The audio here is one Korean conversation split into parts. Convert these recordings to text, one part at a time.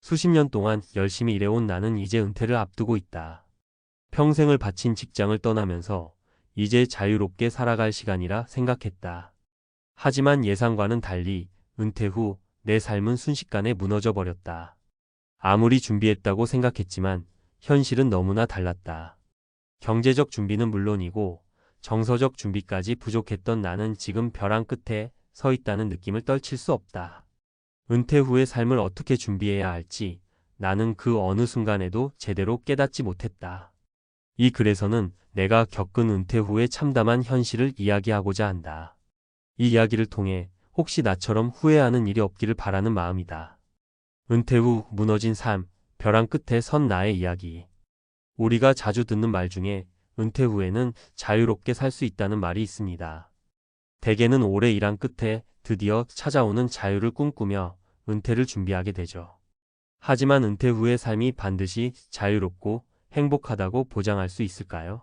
수십 년 동안 열심히 일해온 나는 이제 은퇴를 앞두고 있다. 평생을 바친 직장을 떠나면서 이제 자유롭게 살아갈 시간이라 생각했다. 하지만 예상과는 달리 은퇴 후 내 삶은 순식간에 무너져 버렸다. 아무리 준비했다고 생각했지만 현실은 너무나 달랐다. 경제적 준비는 물론이고 정서적 준비까지 부족했던 나는 지금 벼랑 끝에 서 있다는 느낌을 떨칠 수 없다. 은퇴 후의 삶을 어떻게 준비해야 할지 나는 그 어느 순간에도 제대로 깨닫지 못했다. 이 글에서는 내가 겪은 은퇴 후의 참담한 현실을 이야기하고자 한다. 이 이야기를 통해 혹시 나처럼 후회하는 일이 없기를 바라는 마음이다. 은퇴 후 무너진 삶, 벼랑 끝에 선 나의 이야기. 우리가 자주 듣는 말 중에 은퇴 후에는 자유롭게 살 수 있다는 말이 있습니다. 대개는 오래 일한 끝에 드디어 찾아오는 자유를 꿈꾸며 은퇴를 준비하게 되죠. 하지만 은퇴 후의 삶이 반드시 자유롭고 행복하다고 보장할 수 있을까요?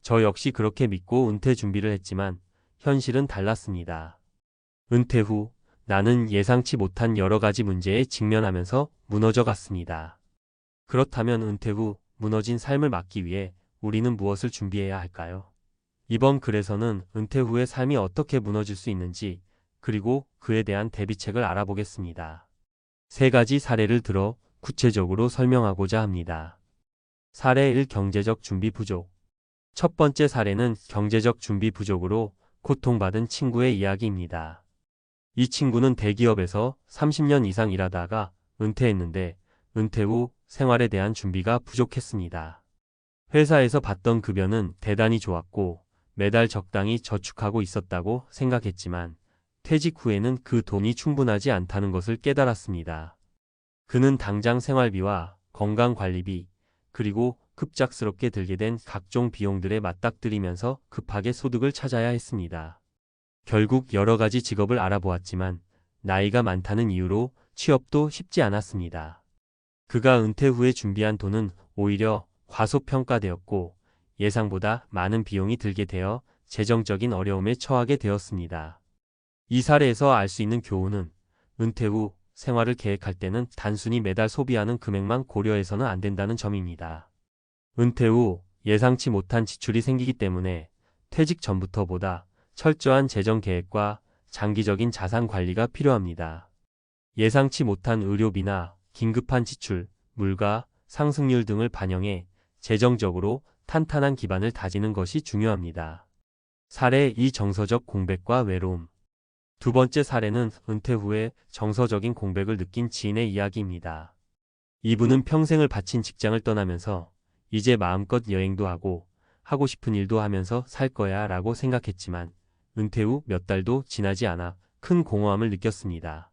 저 역시 그렇게 믿고 은퇴 준비를 했지만 현실은 달랐습니다. 은퇴 후 나는 예상치 못한 여러 가지 문제에 직면하면서 무너져 갔습니다. 그렇다면 은퇴 후 무너진 삶을 막기 위해 우리는 무엇을 준비해야 할까요? 이번 글에서는 은퇴 후의 삶이 어떻게 무너질 수 있는지 그리고 그에 대한 대비책을 알아보겠습니다. 세 가지 사례를 들어 구체적으로 설명하고자 합니다. 사례 1. 경제적 준비 부족. 첫 번째 사례는 경제적 준비 부족으로 고통받은 친구의 이야기입니다. 이 친구는 대기업에서 30년 이상 일하다가 은퇴했는데 은퇴 후 생활에 대한 준비가 부족했습니다. 회사에서 받던 급여는 대단히 좋았고 매달 적당히 저축하고 있었다고 생각했지만 퇴직 후에는 그 돈이 충분하지 않다는 것을 깨달았습니다. 그는 당장 생활비와 건강관리비 그리고 급작스럽게 들게 된 각종 비용들에 맞닥뜨리면서 급하게 소득을 찾아야 했습니다. 결국 여러 가지 직업을 알아보았지만 나이가 많다는 이유로 취업도 쉽지 않았습니다. 그가 은퇴 후에 준비한 돈은 오히려 과소평가되었고 예상보다 많은 비용이 들게 되어 재정적인 어려움에 처하게 되었습니다. 이 사례에서 알 수 있는 교훈은 은퇴 후 생활을 계획할 때는 단순히 매달 소비하는 금액만 고려해서는 안 된다는 점입니다. 은퇴 후 예상치 못한 지출이 생기기 때문에 퇴직 전부터보다 철저한 재정 계획과 장기적인 자산 관리가 필요합니다. 예상치 못한 의료비나 긴급한 지출, 물가, 상승률 등을 반영해 재정적으로 탄탄한 기반을 다지는 것이 중요합니다. 사례 2. 정서적 공백과 외로움. 두 번째 사례는 은퇴 후에 정서적인 공백을 느낀 지인의 이야기입니다. 이분은 평생을 바친 직장을 떠나면서 이제 마음껏 여행도 하고 싶은 일도 하면서 살 거야 라고 생각했지만 은퇴 후 몇 달도 지나지 않아 큰 공허함을 느꼈습니다.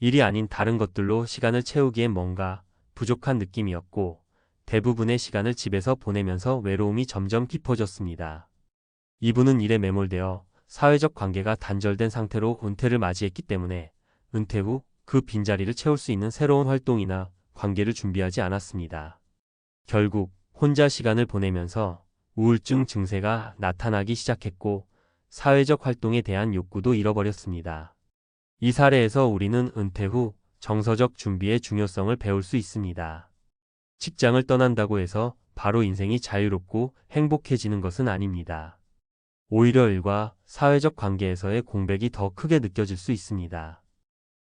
일이 아닌 다른 것들로 시간을 채우기엔 뭔가 부족한 느낌이었고 대부분의 시간을 집에서 보내면서 외로움이 점점 깊어졌습니다. 이분은 일에 매몰되어 사회적 관계가 단절된 상태로 은퇴를 맞이했기 때문에 은퇴 후 그 빈자리를 채울 수 있는 새로운 활동이나 관계를 준비하지 않았습니다. 결국 혼자 시간을 보내면서 우울증 증세가 나타나기 시작했고 사회적 활동에 대한 욕구도 잃어버렸습니다. 이 사례에서 우리는 은퇴 후 정서적 준비의 중요성을 배울 수 있습니다. 직장을 떠난다고 해서 바로 인생이 자유롭고 행복해지는 것은 아닙니다. 오히려 일과 사회적 관계에서의 공백이 더 크게 느껴질 수 있습니다.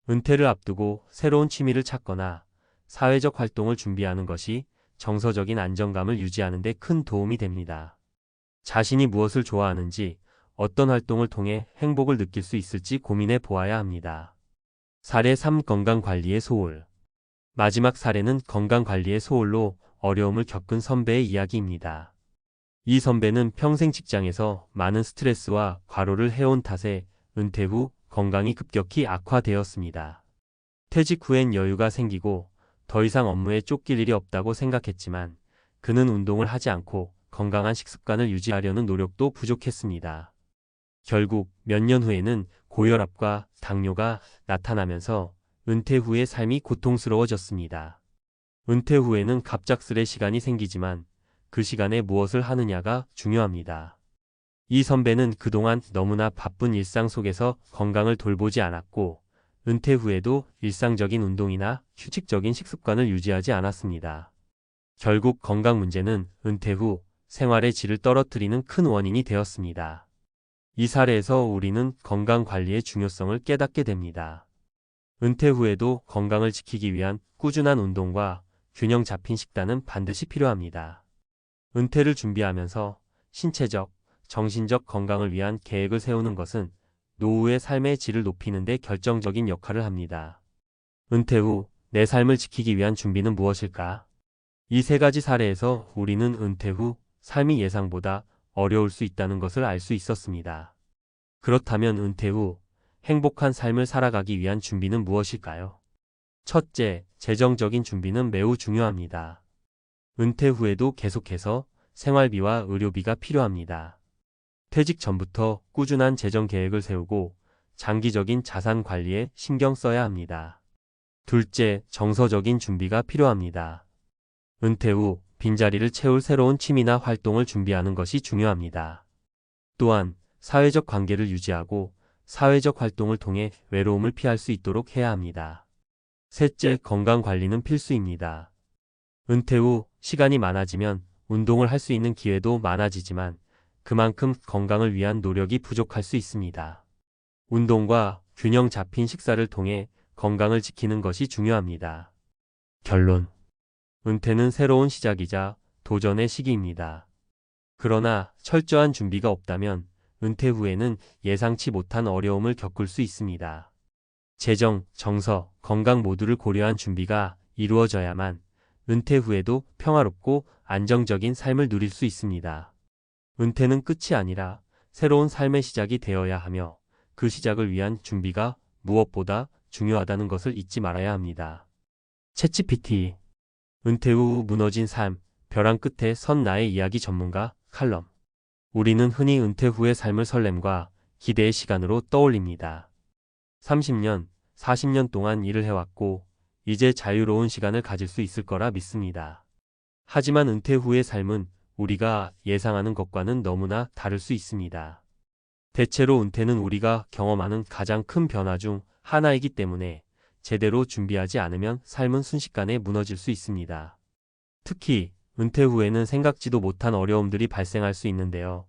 은퇴를 앞두고 새로운 취미를 찾거나 사회적 활동을 준비하는 것이 정서적인 안정감을 유지하는 데 큰 도움이 됩니다. 자신이 무엇을 좋아하는지 어떤 활동을 통해 행복을 느낄 수 있을지 고민해 보아야 합니다. 사례 3. 건강관리의 소홀. 마지막 사례는 건강관리의 소홀로 어려움을 겪은 선배의 이야기입니다. 이 선배는 평생 직장에서 많은 스트레스와 과로를 해온 탓에 은퇴 후 건강이 급격히 악화되었습니다. 퇴직 후엔 여유가 생기고 더 이상 업무에 쫓길 일이 없다고 생각했지만 그는 운동을 하지 않고 건강한 식습관을 유지하려는 노력도 부족했습니다. 결국 몇 년 후에는 고혈압과 당뇨가 나타나면서 은퇴 후의 삶이 고통스러워졌습니다. 은퇴 후에는 갑작스레 시간이 생기지만 그 시간에 무엇을 하느냐가 중요합니다. 이 선배는 그동안 너무나 바쁜 일상 속에서 건강을 돌보지 않았고 은퇴 후에도 일상적인 운동이나 규칙적인 식습관을 유지하지 않았습니다. 결국 건강 문제는 은퇴 후 생활의 질을 떨어뜨리는 큰 원인이 되었습니다. 이 사례에서 우리는 건강 관리의 중요성을 깨닫게 됩니다. 은퇴 후에도 건강을 지키기 위한 꾸준한 운동과 균형 잡힌 식단은 반드시 필요합니다. 은퇴를 준비하면서 신체적, 정신적 건강을 위한 계획을 세우는 것은 노후의 삶의 질을 높이는 데 결정적인 역할을 합니다. 은퇴 후 내 삶을 지키기 위한 준비는 무엇일까? 이 세 가지 사례에서 우리는 은퇴 후 삶이 예상보다 어려울 수 있다는 것을 알 수 있었습니다. 그렇다면 은퇴 후 행복한 삶을 살아가기 위한 준비는 무엇일까요? 첫째, 재정적인 준비는 매우 중요합니다. 은퇴 후에도 계속해서 생활비와 의료비가 필요합니다. 퇴직 전부터 꾸준한 재정 계획을 세우고 장기적인 자산 관리에 신경 써야 합니다. 둘째, 정서적인 준비가 필요합니다. 은퇴 후 빈자리를 채울 새로운 취미나 활동을 준비하는 것이 중요합니다. 또한 사회적 관계를 유지하고 사회적 활동을 통해 외로움을 피할 수 있도록 해야 합니다. 셋째, 건강 관리는 필수입니다. 은퇴 후 시간이 많아지면 운동을 할 수 있는 기회도 많아지지만 그만큼 건강을 위한 노력이 부족할 수 있습니다. 운동과 균형 잡힌 식사를 통해 건강을 지키는 것이 중요합니다. 결론. 은퇴는 새로운 시작이자 도전의 시기입니다. 그러나 철저한 준비가 없다면 은퇴 후에는 예상치 못한 어려움을 겪을 수 있습니다. 재정, 정서, 건강 모두를 고려한 준비가 이루어져야만 은퇴 후에도 평화롭고 안정적인 삶을 누릴 수 있습니다. 은퇴는 끝이 아니라 새로운 삶의 시작이 되어야 하며 그 시작을 위한 준비가 무엇보다 중요하다는 것을 잊지 말아야 합니다. 챗GPT. 은퇴 후 무너진 삶, 벼랑 끝에 선 나의 이야기 전문가 칼럼. 우리는 흔히 은퇴 후의 삶을 설렘과 기대의 시간으로 떠올립니다. 30년, 40년 동안 일을 해왔고 이제 자유로운 시간을 가질 수 있을 거라 믿습니다. 하지만 은퇴 후의 삶은 우리가 예상하는 것과는 너무나 다를 수 있습니다. 대체로 은퇴는 우리가 경험하는 가장 큰 변화 중 하나이기 때문에 제대로 준비하지 않으면 삶은 순식간에 무너질 수 있습니다. 특히 은퇴 후에는 생각지도 못한 어려움들이 발생할 수 있는데요.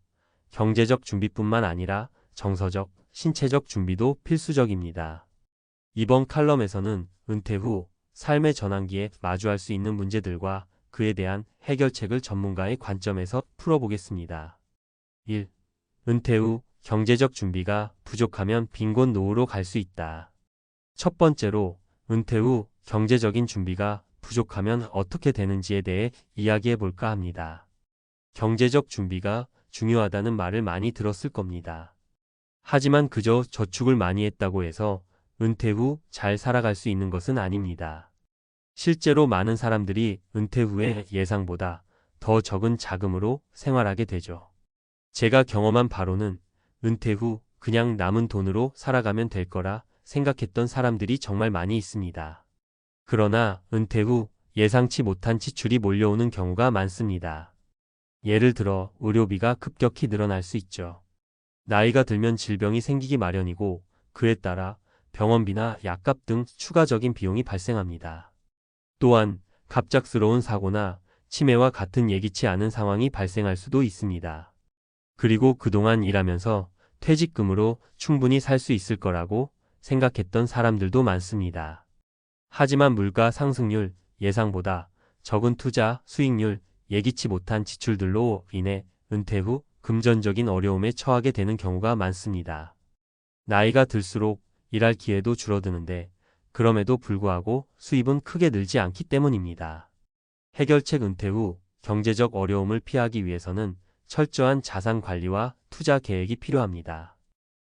경제적 준비뿐만 아니라 정서적, 신체적 준비도 필수적입니다. 이번 칼럼에서는 은퇴 후 삶의 전환기에 마주할 수 있는 문제들과 그에 대한 해결책을 전문가의 관점에서 풀어보겠습니다. 1. 은퇴 후 경제적 준비가 부족하면 빈곤 노후로 갈 수 있다. 첫 번째로 은퇴 후 경제적인 준비가 부족하면 어떻게 되는지에 대해 이야기해 볼까 합니다. 경제적 준비가 중요하다는 말을 많이 들었을 겁니다. 하지만 그저 저축을 많이 했다고 해서 은퇴 후 잘 살아갈 수 있는 것은 아닙니다. 실제로 많은 사람들이 은퇴 후에 예상보다 더 적은 자금으로 생활하게 되죠. 제가 경험한 바로는 은퇴 후 그냥 남은 돈으로 살아가면 될 거라 생각했던 사람들이 정말 많이 있습니다. 그러나 은퇴 후 예상치 못한 지출이 몰려오는 경우가 많습니다. 예를 들어 의료비가 급격히 늘어날 수 있죠. 나이가 들면 질병이 생기기 마련이고 그에 따라 병원비나 약값 등 추가적인 비용이 발생합니다. 또한 갑작스러운 사고나 치매와 같은 예기치 않은 상황이 발생할 수도 있습니다. 그리고 그동안 일하면서 퇴직금으로 충분히 살 수 있을 거라고 생각했던 사람들도 많습니다. 하지만 물가 상승률, 예상보다 적은 투자 수익률, 예기치 못한 지출들로 인해 은퇴 후 금전적인 어려움에 처하게 되는 경우가 많습니다. 나이가 들수록 일할 기회도 줄어드는데 그럼에도 불구하고 수입은 크게 늘지 않기 때문입니다. 해결책. 은퇴 후 경제적 어려움을 피하기 위해서는 철저한 자산 관리와 투자 계획이 필요합니다.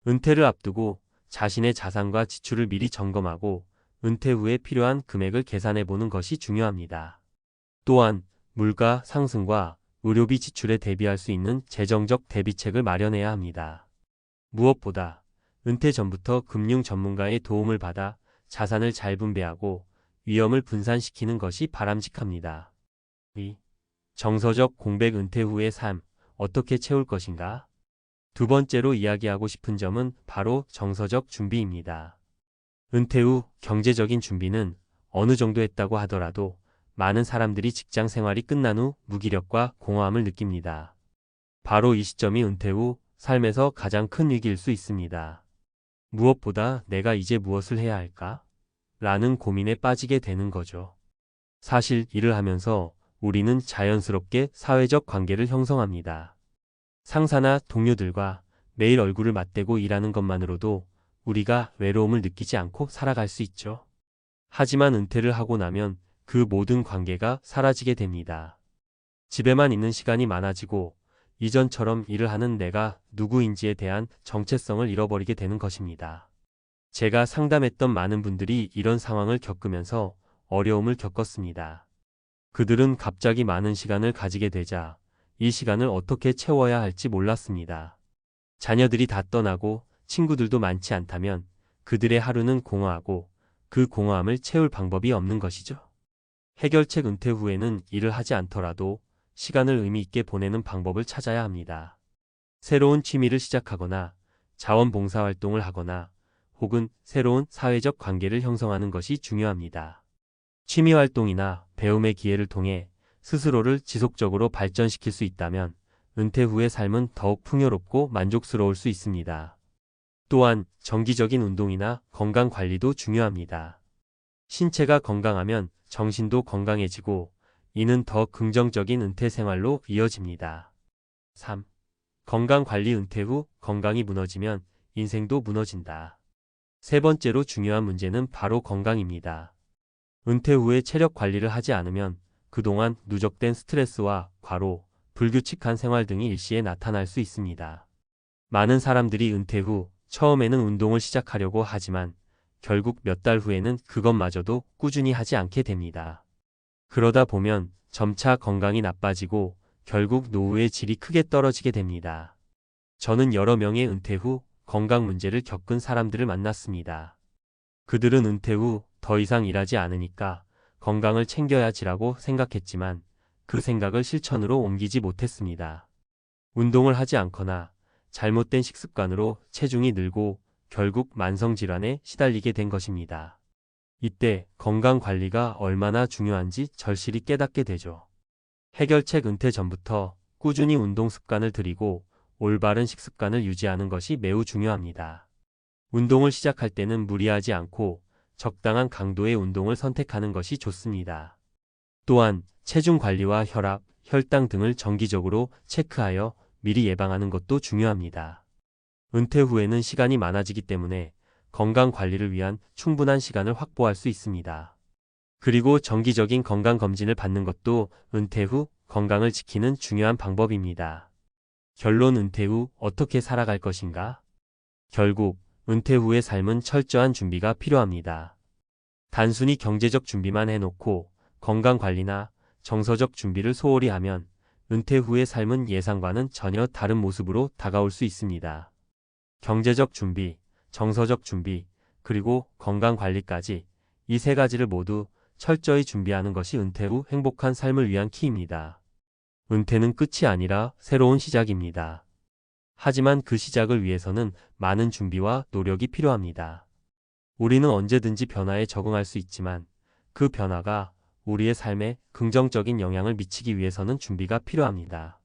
은퇴를 앞두고 자신의 자산과 지출을 미리 점검하고 은퇴 후에 필요한 금액을 계산해 보는 것이 중요합니다. 또한 물가 상승과 의료비 지출에 대비할 수 있는 재정적 대비책을 마련해야 합니다. 무엇보다 은퇴 전부터 금융 전문가의 도움을 받아 자산을 잘 분배하고 위험을 분산시키는 것이 바람직합니다. 2. 정서적 공백. 은퇴 후의 삶, 어떻게 채울 것인가? 두 번째로 이야기하고 싶은 점은 바로 정서적 준비입니다. 은퇴 후 경제적인 준비는 어느 정도 했다고 하더라도 많은 사람들이 직장 생활이 끝난 후 무기력과 공허함을 느낍니다. 바로 이 시점이 은퇴 후 삶에서 가장 큰 위기일 수 있습니다. 무엇보다 내가 이제 무엇을 해야 할까? 라는 고민에 빠지게 되는 거죠. 사실 일을 하면서 우리는 자연스럽게 사회적 관계를 형성합니다. 상사나 동료들과 매일 얼굴을 맞대고 일하는 것만으로도 우리가 외로움을 느끼지 않고 살아갈 수 있죠. 하지만 은퇴를 하고 나면 그 모든 관계가 사라지게 됩니다. 집에만 있는 시간이 많아지고 이전처럼 일을 하는 내가 누구인지에 대한 정체성을 잃어버리게 되는 것입니다. 제가 상담했던 많은 분들이 이런 상황을 겪으면서 어려움을 겪었습니다. 그들은 갑자기 많은 시간을 가지게 되자 이 시간을 어떻게 채워야 할지 몰랐습니다. 자녀들이 다 떠나고 친구들도 많지 않다면 그들의 하루는 공허하고 그 공허함을 채울 방법이 없는 것이죠. 해결책 은퇴 후에는 일을 하지 않더라도 시간을 의미 있게 보내는 방법을 찾아야 합니다. 새로운 취미를 시작하거나 자원봉사활동을 하거나 혹은 새로운 사회적 관계를 형성하는 것이 중요합니다. 취미활동이나 배움의 기회를 통해 스스로를 지속적으로 발전시킬 수 있다면 은퇴 후의 삶은 더욱 풍요롭고 만족스러울 수 있습니다. 또한 정기적인 운동이나 건강 관리도 중요합니다. 신체가 건강하면 정신도 건강해지고 이는 더 긍정적인 은퇴 생활로 이어집니다. 3. 건강 관리. 은퇴 후 건강이 무너지면 인생도 무너진다. 세 번째로 중요한 문제는 바로 건강입니다. 은퇴 후에 체력 관리를 하지 않으면 그동안 누적된 스트레스와 과로, 불규칙한 생활 등이 일시에 나타날 수 있습니다. 많은 사람들이 은퇴 후 처음에는 운동을 시작하려고 하지만 결국 몇 달 후에는 그것마저도 꾸준히 하지 않게 됩니다. 그러다 보면 점차 건강이 나빠지고 결국 노후의 질이 크게 떨어지게 됩니다. 저는 여러 명의 은퇴 후 건강 문제를 겪은 사람들을 만났습니다. 그들은 은퇴 후 더 이상 일하지 않으니까 건강을 챙겨야지라고 생각했지만 그 생각을 실천으로 옮기지 못했습니다. 운동을 하지 않거나 잘못된 식습관으로 체중이 늘고 결국 만성질환에 시달리게 된 것입니다. 이때 건강 관리가 얼마나 중요한지 절실히 깨닫게 되죠. 해결책. 은퇴 전부터 꾸준히 운동 습관을 들이고 올바른 식습관을 유지하는 것이 매우 중요합니다. 운동을 시작할 때는 무리하지 않고 적당한 강도의 운동을 선택하는 것이 좋습니다. 또한 체중 관리와 혈압, 혈당 등을 정기적으로 체크하여 미리 예방하는 것도 중요합니다. 은퇴 후에는 시간이 많아지기 때문에 건강 관리를 위한 충분한 시간을 확보할 수 있습니다. 그리고 정기적인 건강 검진을 받는 것도 은퇴 후 건강을 지키는 중요한 방법입니다. 결론. 은퇴 후 어떻게 살아갈 것인가? 결국 은퇴 후의 삶은 철저한 준비가 필요합니다. 단순히 경제적 준비만 해놓고 건강 관리나 정서적 준비를 소홀히 하면 은퇴 후의 삶은 예상과는 전혀 다른 모습으로 다가올 수 있습니다. 경제적 준비, 정서적 준비, 그리고 건강 관리까지 이 세 가지를 모두 철저히 준비하는 것이 은퇴 후 행복한 삶을 위한 키입니다. 은퇴는 끝이 아니라 새로운 시작입니다. 하지만 그 시작을 위해서는 많은 준비와 노력이 필요합니다. 우리는 언제든지 변화에 적응할 수 있지만 그 변화가 우리의 삶에 긍정적인 영향을 미치기 위해서는 준비가 필요합니다.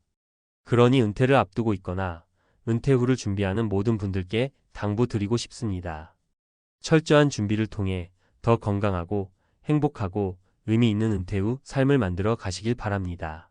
그러니 은퇴를 앞두고 있거나 은퇴 후를 준비하는 모든 분들께 당부드리고 싶습니다. 철저한 준비를 통해 더 건강하고 행복하고 의미 있는 은퇴 후 삶을 만들어 가시길 바랍니다.